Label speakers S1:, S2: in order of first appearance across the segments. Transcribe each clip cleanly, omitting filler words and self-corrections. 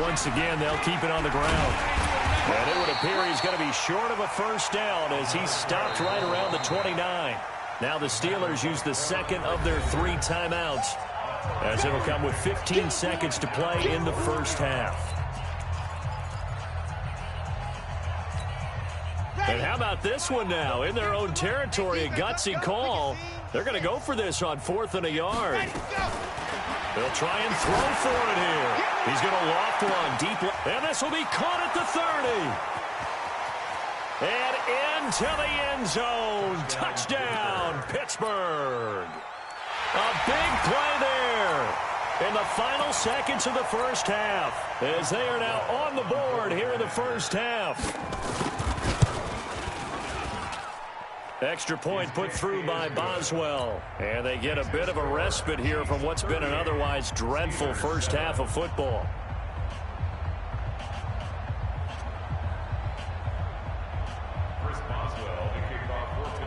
S1: Once again, they'll keep it on the ground. And it would appear he's going to be short of a first down as he's stopped right around the 29. Now the Steelers use the second of their 3 timeouts, as it'll come with 15 seconds to play in the first half. And how about this one now? In their own territory, a gutsy call. They're going to go for this on 4th and a yard. They'll try and throw for it here. He's going to loft one deep. And this will be caught at the 30. And into the end zone. Touchdown, Pittsburgh. A big play there in the final seconds of the first half, as they are now on the board here in the first half. Extra point put through by Boswell. And they get a bit of a respite here from what's been an otherwise dreadful first half of football.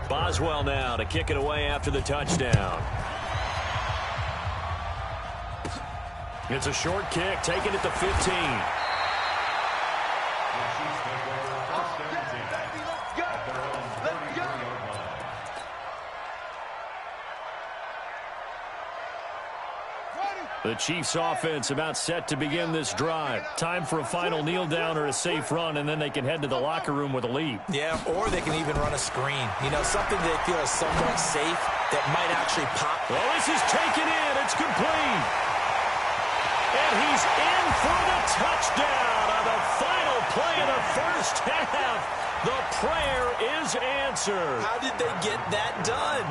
S1: Boswell now to kick it away after the touchdown. It's a short kick, taken at the 15. The Chiefs offense about set to begin this drive. Time for a final kneel down or a safe run, and then they can head to the locker room with a lead.
S2: Yeah, or they can even run a screen. You know, something they feel is somewhat safe that might actually pop.
S1: Well, this is taken in. It's complete. And he's in for the touchdown on the final play of the first half. The prayer is answered.
S2: How did they get that done?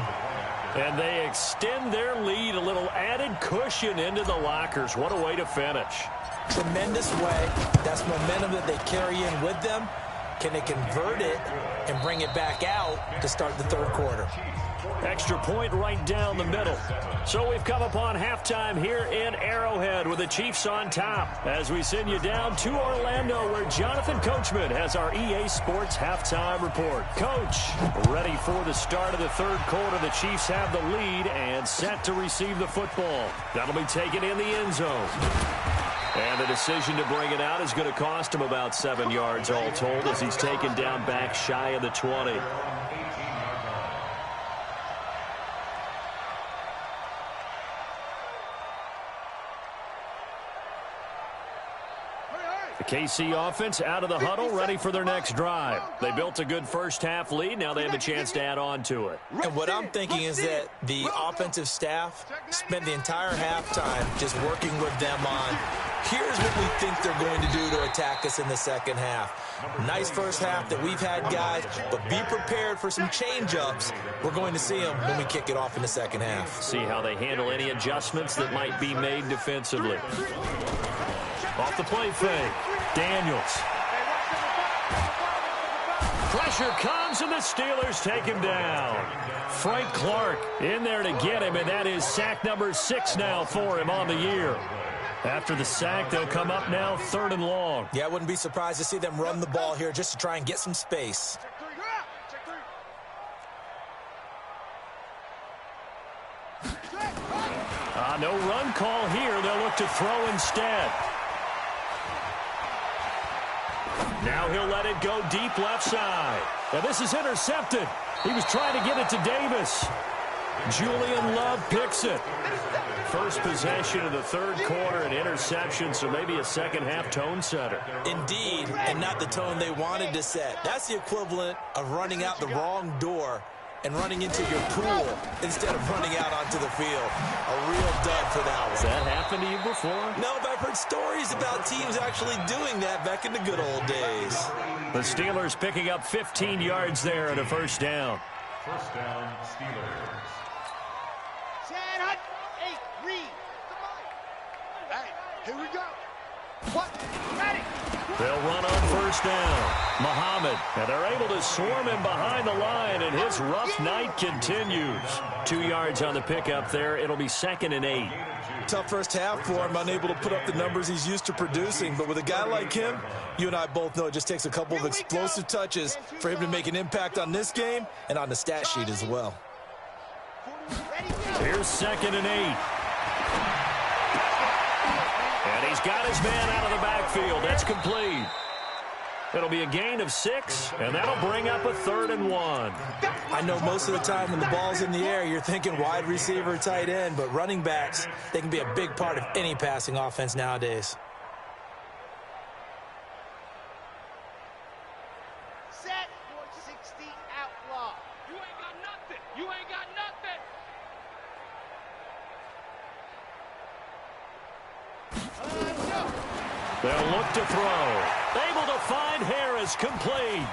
S1: And they extend their lead, a little added cushion into the lockers. What a way to finish.
S2: Tremendous way. That's momentum that they carry in with them. Can they convert it and bring it back out to start the third quarter?
S1: Extra point right down the middle. So we've come upon halftime here in Arrowhead with the Chiefs on top, as we send you down to Orlando, where Jonathan Coachman has our EA Sports halftime report. Coach, ready for the start of the third quarter. The Chiefs have the lead and set to receive the football. That'll be taken in the end zone. And the decision to bring it out is going to cost him about 7 yards all told, as he's taken down back shy of the 20. The KC offense out of the huddle, ready for their next drive. They built a good first-half lead. Now they have a chance to add on to it.
S2: And what I'm thinking is that the offensive staff spent the entire halftime just working with them on, here's what we think they're going to do to attack us in the second half. Nice first half that we've had, guys, but be prepared for some change-ups. We're going to see them when we kick it off in the second half.
S1: See how they handle any adjustments that might be made defensively. Off the play fake, Daniels. Pressure comes, and the Steelers take him down. Frank Clark in there to get him, and that is sack number 6 now for him on the year. After the sack, they'll come up now 3rd and long.
S2: Yeah, I wouldn't be surprised to see them run the ball here just to try and get some space.
S1: No run call here. They'll look to throw instead. Now he'll let it go deep left side. Now this is intercepted. He was trying to get it to Davis. Julian Love picks it. First possession of the third quarter, an interception, so maybe a second-half tone setter.
S2: Indeed, and not the tone they wanted to set. That's the equivalent of running out the wrong door and running into your pool instead of running out onto the field. A real dud for that one.
S1: Has that happened to you before?
S2: No, but I've heard stories about teams actually doing that back in the good old days.
S1: The Steelers picking up 15 yards there and a first down.
S3: First down, Steelers.
S4: Here we go. What? Ready.
S1: They'll run on first down. Muhammad, and they're able to swarm him behind the line, and his rough night continues. 2 yards on the pickup there. It'll be 2nd and 8.
S2: Tough first half for him, unable to put up the numbers he's used to producing. But with a guy like him, you and I both know it just takes a couple of explosive touches for him to make an impact on this game and on the stat sheet as well. Here's
S1: 2nd and 8. And he's got his man out of the backfield. That's complete. It'll be a gain of 6, and that'll bring up a 3rd and 1.
S2: I know most of the time when the ball's in the air, you're thinking wide receiver, tight end, but running backs, they can be a big part of any passing offense nowadays.
S4: Set for 60 outlaw. You ain't got nothing. You ain't got nothing. No.
S1: They'll look to throw. Able to find Harris, complete.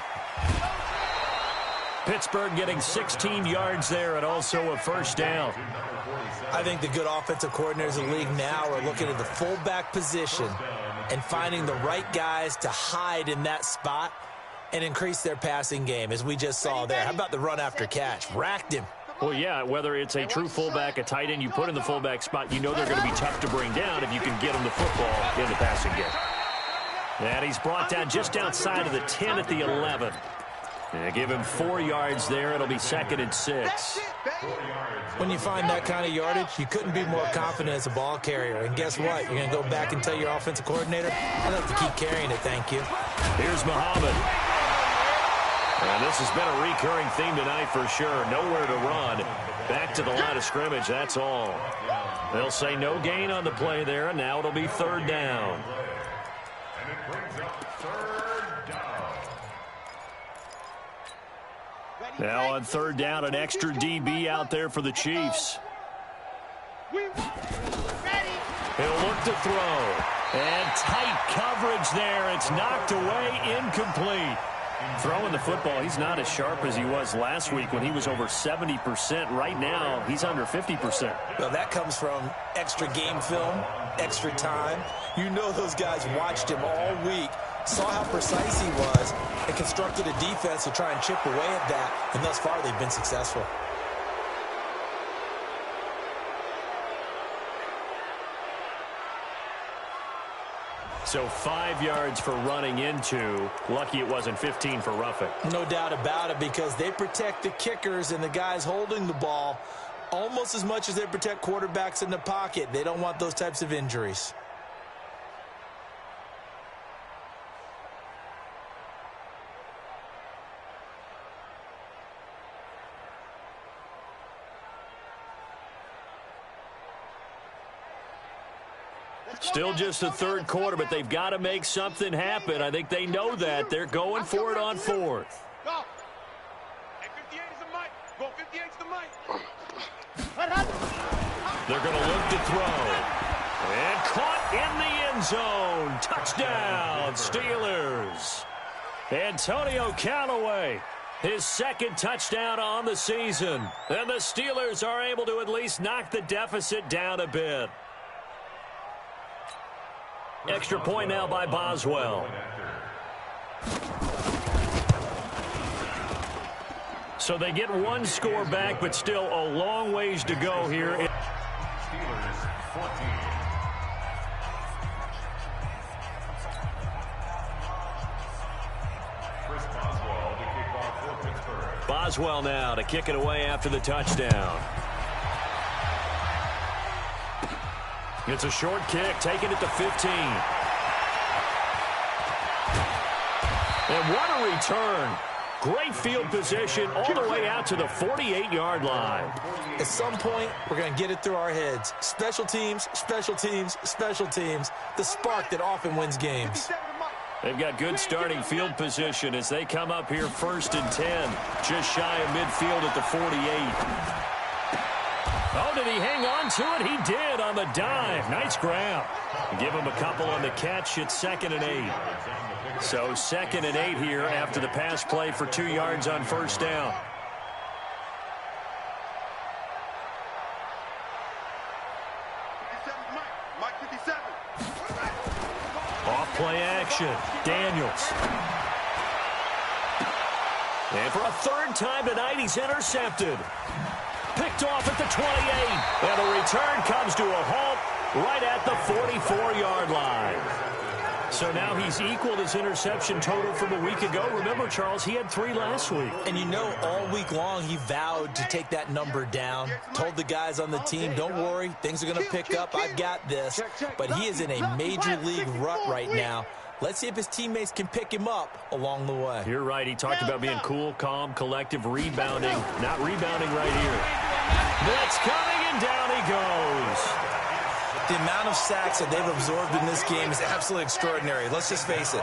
S1: Pittsburgh getting 16 yards there and also a 1st down.
S2: I think the good offensive coordinators in the league now are looking at the fullback position and finding the right guys to hide in that spot and increase their passing game, as we just saw there. How about the run after catch? Racked him.
S1: Well, yeah, whether it's a true fullback, a tight end you put in the fullback spot, you know they're going to be tough to bring down if you can get them the football in the passing game. And he's brought down just outside of the 10 at the 11. And give him 4 yards there. It'll be 2nd and 6.
S2: When you find that kind of yardage, you couldn't be more confident as a ball carrier. And guess what? You're going to go back and tell your offensive coordinator, I'd like to keep carrying it, thank you.
S1: Here's Muhammad. And this has been a recurring theme tonight for sure. Nowhere to run. Back to the line of scrimmage, that's all. They'll say no gain on the play there, and now it'll be 3rd down.
S3: And it brings up 3rd down.
S1: Now on 3rd down, an extra DB out there for the Chiefs.
S4: Ready.
S1: He'll look to throw. And tight coverage there. It's knocked away, incomplete. Throwing the football, he's not as sharp as he was last week when he was over 70%. Right now, he's under 50%.
S2: Well, that comes from extra game film, extra time. You know those guys watched him all week, saw how precise he was, and constructed a defense to try and chip away at that, and thus far they've been successful.
S1: So 5 yards for running into. Lucky it wasn't 15 for roughing.
S2: No doubt about it, because they protect the kickers and the guys holding the ball almost as much as they protect quarterbacks in the pocket. They don't want those types of injuries.
S1: Still just the 3rd quarter, but they've got to make something happen. I think they know that. They're going for it on 4th.
S4: Go. And 58 is the mic. Go 58 is the mic.
S1: They're going to look to throw. And caught in the end zone. Touchdown, Steelers. Antonio Callaway, his 2nd touchdown on the season. And the Steelers are able to at least knock the deficit down a bit. Extra point now by Boswell. So they get 1 score back, but still a long ways to go here.
S3: Steelers 14. Chris Boswell to kick off for Pittsburgh.
S1: Boswell now to kick it away after the touchdown. It's a short kick, taking it to 15. And what a return. Great field position all the way out to the 48-yard line.
S2: At some point, we're going to get it through our heads. Special teams, special teams, special teams. The spark that often wins games.
S1: They've got good starting field position as they come up here 1st and 10. Just shy of midfield at the 48. Oh, did he hang on to it? He did on the dive. Nice grab. Give him a couple on the catch. It's 2nd and 8. So 2nd and 8 here after the pass play for 2 yards on 1st down. Off play action. Daniels. And for a 3rd time tonight, he's intercepted. Picked off at the 28. And the return comes to a halt right at the 44-yard line. So now he's equaled his interception total from a week ago. Remember, Charles, he had 3 last week.
S2: And you know, all week long he vowed to take that number down. Told the guys on the team, don't worry, things are going to pick up. I've got this. But he is in a major league rut right now. Let's see if his teammates can pick him up along the way.
S1: You're right. He talked about being cool, calm, collective, rebounding. Not rebounding right here. Blitz coming, and down he goes.
S2: The amount of sacks that they've absorbed in this game is absolutely extraordinary. Let's just face it.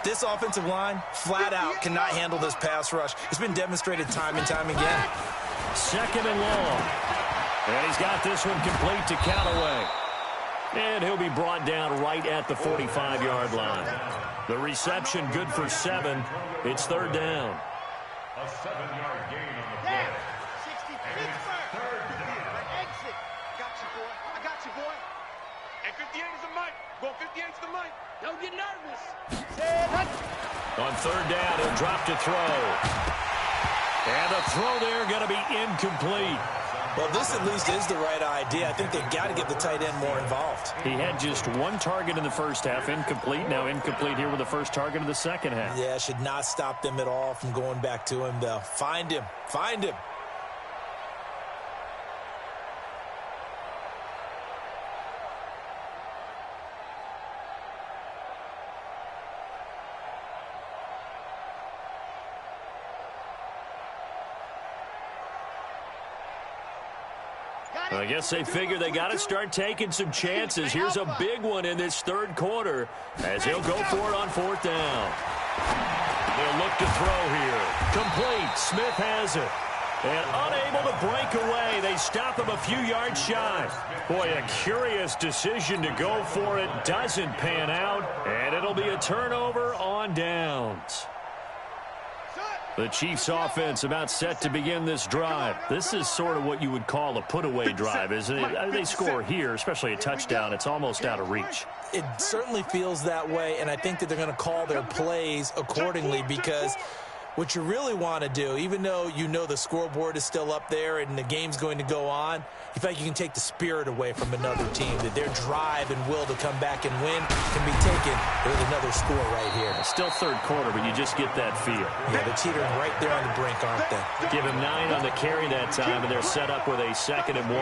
S2: This offensive line, flat out, cannot handle this pass rush. It's been demonstrated time and time again.
S1: 2nd and long. And he's got this one complete to Callaway. And he'll be brought down right at the 45-yard line. The reception good for 7. It's 3rd down.
S3: A 7-yard gain on the play.
S4: 60 Pittsburgh. Exit. Got you, boy. I got you, boy.
S5: And 58 is the mic. Go 58 is the mic.
S4: Don't get nervous.
S1: On 3rd down, he'll drop to throw. And the throw there going to be incomplete.
S2: Well, this at least is the right idea. I think they've got to get the tight end more involved.
S1: He had just 1 target in the first half, incomplete. Now incomplete here with the first target of the second half.
S2: Yeah, should not stop them at all from going back to him, though. Find him. Find him.
S1: I guess they figure they got to start taking some chances. Here's a big one in this 3rd quarter as he'll go for it on 4th down. They'll look to throw here. Complete. Smith has it. And unable to break away. They stop him a few yards shy. Boy, a curious decision to go for it. Doesn't pan out. And it'll be a turnover on downs. The Chiefs offense about set to begin this drive. This is sort of what you would call a put-away drive, isn't it? They score here, especially a touchdown. It's almost out of reach.
S2: It certainly feels that way, and I think that they're going to call their plays accordingly because what you really want to do, even though you know the scoreboard is still up there and the game's going to go on, you feel like you can take the spirit away from another team, that their drive and will to come back and win can be taken with another score right here.
S1: Still 3rd quarter, but you just get that feel.
S2: Yeah, they're teetering right there on the brink, aren't they?
S1: Give him 9 on the carry that time, and they're set up with a 2nd and 1.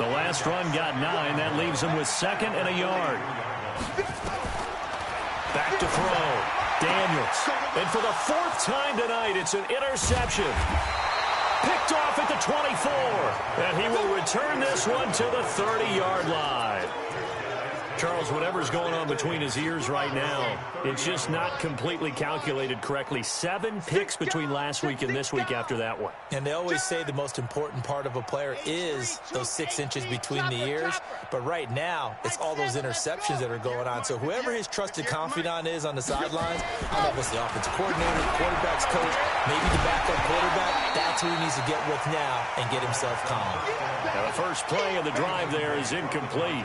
S1: The last run got 9. That leaves them with 2nd and a yard. Back to throw. Daniels. And for the 4th time tonight, it's an interception. Picked off at the 24. And he will return this one to the 30-yard line. Charles, whatever's going on between his ears right now, it's just not completely calculated correctly. 7 picks between last week and this week after that one.
S2: And they always say the most important part of a player is those 6 inches between the ears. But right now, it's all those interceptions that are going on. So whoever his trusted confidant is on the sidelines, I don't know if it's the offensive coordinator, quarterback's coach, maybe the backup quarterback, that's who he needs to get with now and get himself calm.
S1: Now the first play of the drive there is incomplete.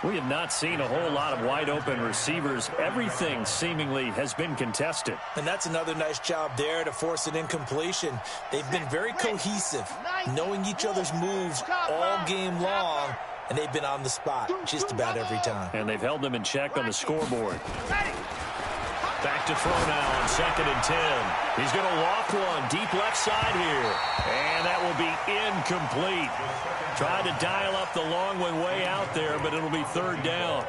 S1: We have not seen a whole lot of wide-open receivers. Everything seemingly has been contested.
S2: And that's another nice job there to force an incompletion. They've been very cohesive, knowing each other's moves all game long, and they've been on the spot just about every time.
S1: And they've held them in check on the scoreboard. Back to throw now on 2nd and 10. He's going to loft one deep left side here. And that will be incomplete. Tried to dial up the long one way out there, but it'll be 3rd down.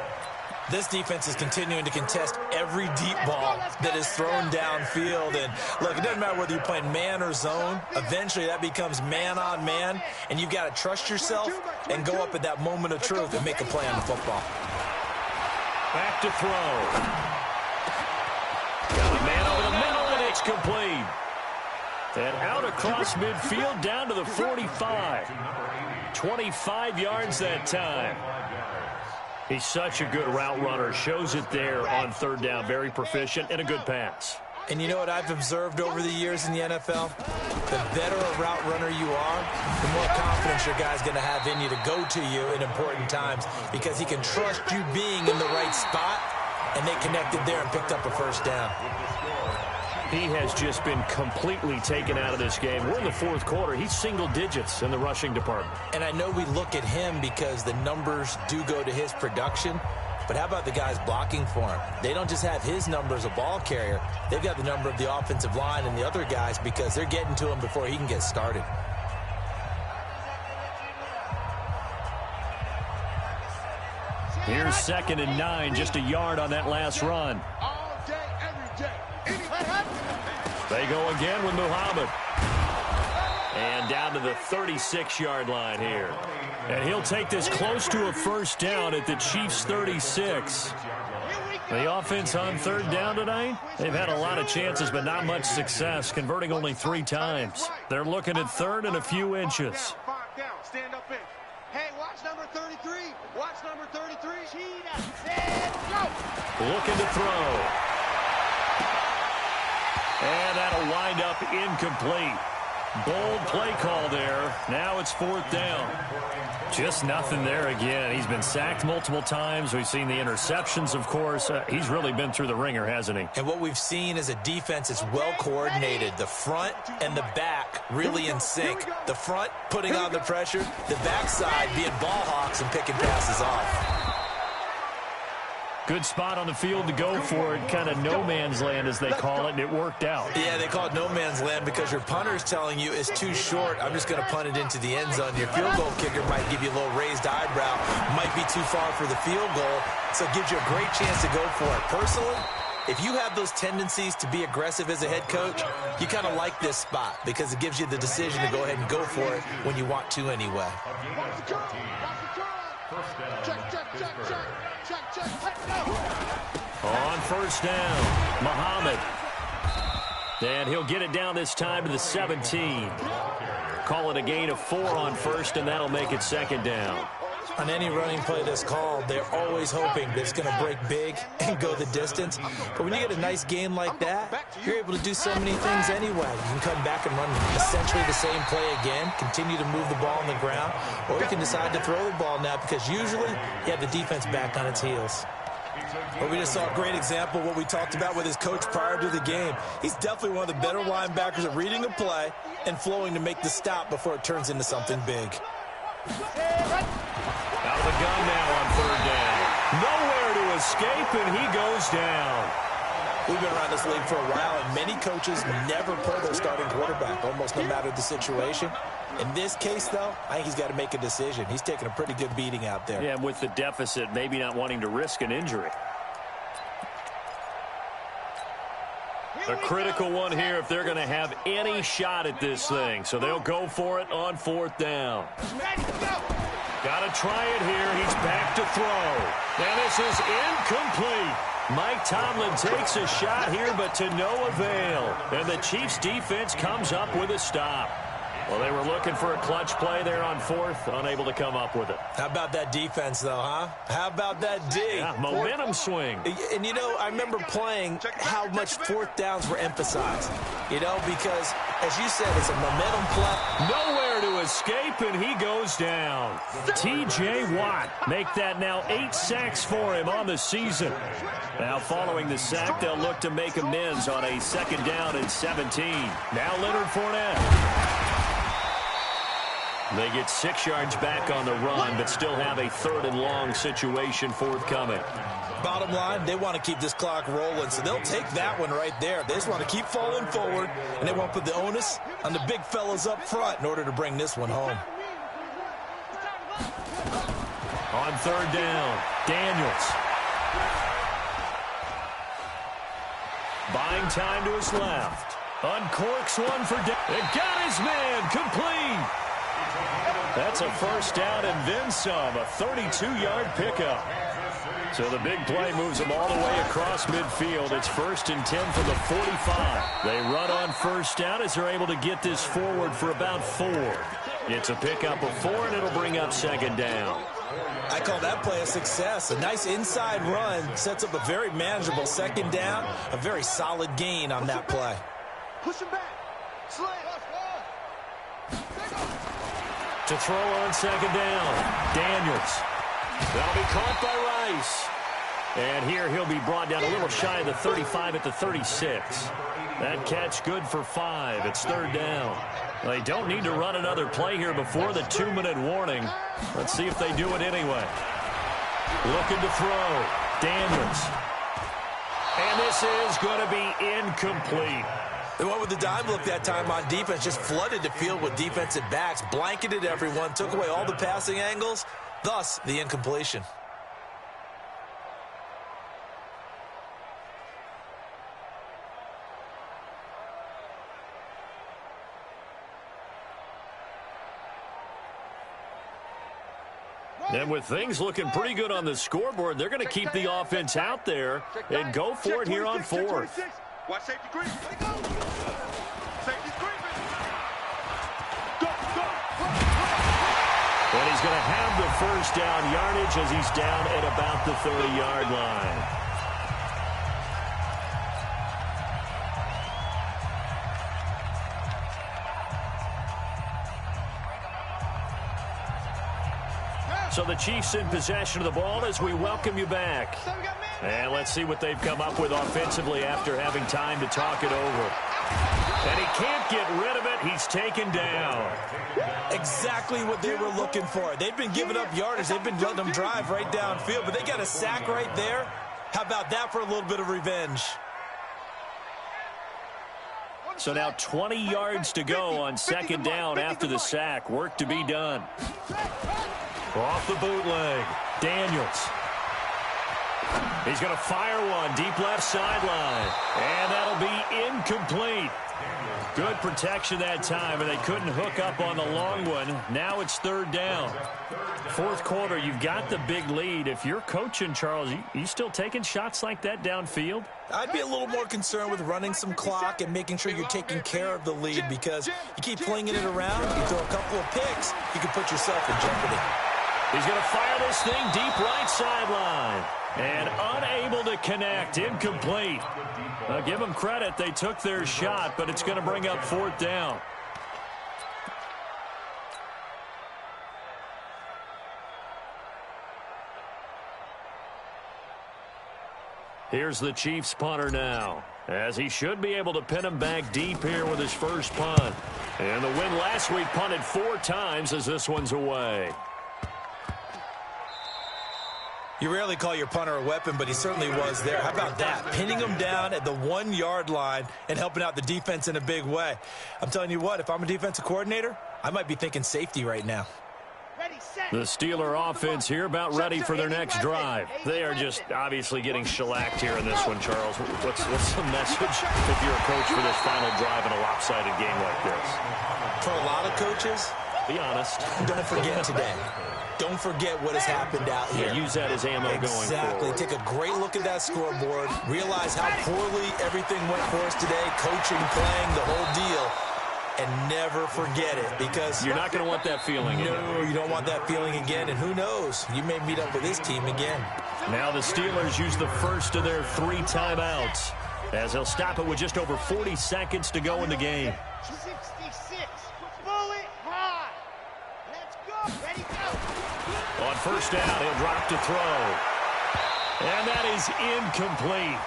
S2: This defense is continuing to contest every deep ball that is thrown downfield. And, look, it doesn't matter whether you're playing man or zone. Eventually, that becomes man on man, and you've got to trust yourself and go up at that moment of truth and make a play on the football.
S1: Back to throw. Got a man over the middle, and it's complete. And out across midfield down to the 45. 25 yards that time. He's such a good route runner. Shows it there on 3rd down. Very proficient and a good pass.
S2: And you know what I've observed over the years in the NFL? The better a route runner you are, the more confidence your guy's going to have in you to go to you in important times because he can trust you being in the right spot, and they connected there and picked up a 1st down.
S1: He has just been completely taken out of this game. We're in the 4th quarter. He's single digits in the rushing department.
S2: And I know we look at him because the numbers do go to his production, But how about the guys blocking for him? They don't just have his number as a ball carrier. They've got the number of the offensive line and the other guys because they're getting to him before he can get started.
S1: Here's 2nd and 9, just a yard on that last run.
S5: All day, every day.
S1: They go again with Muhammad. And down to the 36-yard line here. And he'll take this close to a first down at the Chiefs' 36. The offense on 3rd down tonight, they've had a lot of chances, but not much success, converting only 3 times. They're looking at 3rd and a few inches.
S5: Stand up in.
S4: Hey, watch number 33. Watch number 33. Cheetah. Set, go.
S1: Looking to throw. And that'll wind up incomplete. Bold play call there. Now it's 4th down. Just nothing there again. He's been sacked multiple times. We've seen the interceptions, of course. He's really been through the ringer, hasn't he?
S2: And what we've seen is a defense that's well coordinated. The front and the back really in sync. The front putting on the pressure. The backside being ball hawks and picking passes off.
S1: Good spot on the field to go for it. Kind of no man's land, as they call it, and it worked out.
S2: Yeah, they call it no man's land because your punter's telling you it's too short. I'm just going to punt it into the end zone. Your field goal kicker might give you a little raised eyebrow. Might be too far for the field goal, so it gives you a great chance to go for it. Personally, if you have those tendencies to be aggressive as a head coach, you kind of like this spot because it gives you the decision to go ahead and go for it when you want to anyway.
S1: On 1st down, Muhammad. And he'll get it down this time to the 17. Call it a gain of 4 on 1st, and that'll make it 2nd down.
S2: On any running play that's called, they're always hoping that it's going to break big and go the distance. But when you get a nice game like that, you're able to do so many things anyway. You can come back and run essentially the same play again, continue to move the ball on the ground, or you can decide to throw the ball now because usually you have the defense back on its heels. Well, we just saw a great example of what we talked about with his coach prior to the game. He's definitely one of the better linebackers at reading a play and flowing to make the stop before it turns into something big.
S1: Out of the gun now on 3rd down. Nowhere to escape, and he goes down.
S2: We've been around this league for a while, and many coaches never pull their starting quarterback, almost no matter the situation. In this case, though, I think he's got to make a decision. He's taking a pretty good beating out there.
S1: Yeah, with the deficit, maybe not wanting to risk an injury. A critical one here if they're going to have any shot at this thing. So they'll go for it on 4th down. Got to try it here. He's back to throw. And this is incomplete. Mike Tomlin takes a shot here, but to no avail. And the Chiefs defense comes up with a stop. Well, they were looking for a clutch play there on 4th, unable to come up with it.
S2: How about that defense, though, huh? How about that D?
S1: Yeah, momentum swing.
S2: And, you know, I remember playing how much 4th downs were emphasized. You know, because, as you said, it's a momentum play.
S1: Nowhere to escape, and he goes down. T.J. Watt make that now 8 sacks for him on the season. Now, following the sack, they'll look to make amends on a 2nd down and 17. Now Leonard Fournette. They get 6 yards back on the run, but still have a 3rd and long situation forthcoming.
S2: Bottom line, they want to keep this clock rolling, so they'll take that one right there. They just want to keep falling forward, and they want to put the onus on the big fellas up front in order to bring this one home.
S1: On 3rd down, Daniels. Buying time to his left. Uncorks one for It got his man complete. That's a 1st down and then some, a 32-yard pickup. So the big play moves them all the way across midfield. It's 1st and 10 from the 45. They run on 1st down as they're able to get this forward for about 4. It's a pickup of 4, and it'll bring up 2nd down.
S2: I call that play a success. A nice inside run sets up a very manageable 2nd down, a very solid gain on that play.
S5: Push him back. Slant.
S1: To throw on 2nd down, Daniels. That'll be caught by Rice. And here he'll be brought down a little shy of the 35 at the 36. That catch good for 5. It's 3rd down. They don't need to run another play here before the 2-minute warning. Let's see if they do it anyway. Looking to throw. Daniels. And this is going to be incomplete.
S2: They went with the dime look that time on defense, just flooded the field with defensive backs, blanketed everyone, took away all the passing angles, thus the incompletion.
S1: And with things looking pretty good on the scoreboard, they're going to keep the offense out there and go for it here on fourth.
S5: Watch safety creep. Safety creeping. Go, go.
S1: And he's going to have the first down yardage as he's down at about the 30-yard line. So the Chiefs in possession of the ball as we welcome you back. And let's see what they've come up with offensively after having time to talk it over. And he can't get rid of it. He's taken down.
S2: Exactly what they were looking for. They've been giving up yardage. They've been letting them drive right downfield, but they got a sack right there. How about that for a little bit of revenge?
S1: So now 20 yards to go on second down after the sack. Work to be done. Off the bootleg, Daniels. He's going to fire one deep left sideline. And that'll be incomplete. Good protection that time, and they couldn't hook up on the long one. Now it's third down. Fourth quarter, you've got the big lead. If you're coaching, Charles, you still taking shots like that downfield?
S2: I'd be a little more concerned with running some clock and making sure you're taking care of the lead, because you keep flinging it around, you throw a couple of picks, you can put yourself in jeopardy.
S1: He's going to fire this thing deep right sideline. And unable to connect. Incomplete. Give them credit. They took their shot, but it's going to bring up fourth down. Here's the Chiefs punter now, as he should be able to pin him back deep here with his first punt. And the win last week punted 4 times as this one's away.
S2: You rarely call your punter a weapon, but he certainly was there. How about that? Pinning him down at the 1-yard line and helping out the defense in a big way. I'm telling you what, if I'm a defensive coordinator, I might be thinking safety right now.
S1: The Steeler offense here about ready for their next drive. They are just obviously getting shellacked here in this one, Charles. What's the message if you're a coach for this final drive in a lopsided game like this?
S2: For a lot of coaches,
S1: be honest.
S2: Don't forget today. Don't forget what has happened out here.
S1: Yeah, use that as ammo going forward.
S2: Exactly. Take a great look at that scoreboard. Realize how poorly everything went for us today. Coaching, playing, the whole deal. And never forget it, because
S1: you're not going to want that feeling again.
S2: No, you don't want that feeling again. And who knows? You may meet up with this team again.
S1: Now the Steelers use the first of their 3 timeouts, as they'll stop it with just over 40 seconds to go in the game.
S4: 66. Bullet high. Let's go. Ready, go.
S1: On first down, he'll drop to throw. And that is incomplete.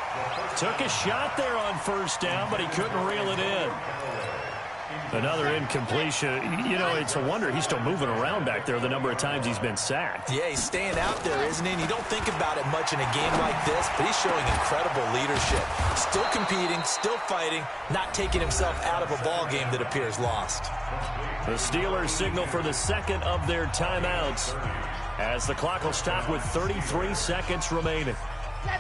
S1: Took a shot there on first down, but he couldn't reel it in. Another incompletion. You know, it's a wonder he's still moving around back there the number of times he's been sacked.
S2: Yeah, he's staying out there, isn't he? And you don't think about it much in a game like this, but he's showing incredible leadership. Still competing, still fighting, not taking himself out of a ball game that appears lost.
S1: The Steelers signal for the second of their timeouts, as the clock will stop with 33 seconds remaining.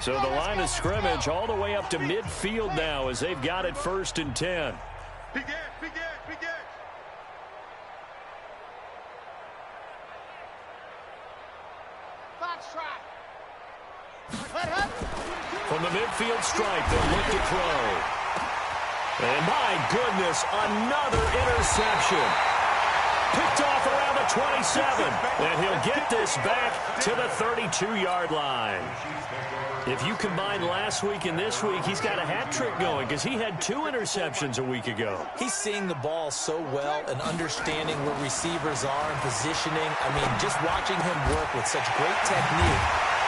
S1: So the line of scrimmage all the way up to midfield now, as they've got it 1st and 10.
S5: Begin.
S1: From the midfield stripe, they'll look to throw. And my goodness, another interception. Picked off around the 27. And he'll get this back to the 32-yard line. If you combine last week and this week, he's got a hat trick going, because he had 2 interceptions a week ago.
S2: He's seeing the ball so well and understanding where receivers are and positioning. I mean, just watching him work with such great technique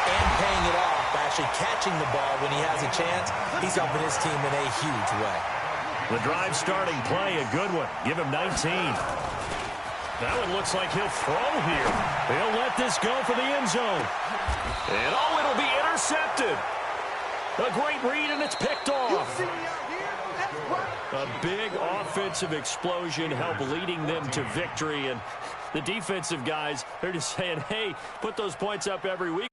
S2: and paying it off by actually catching the ball when he has a chance, he's helping his team in a huge way.
S1: The drive starting play, a good one. Give him 19. That one looks like he'll throw here. He'll let this go for the end zone. And, oh, it'll be intercepted. A great read, and it's picked off. A big offensive explosion helped leading them to victory. And the defensive guys, they're just saying, hey, put those points up every week.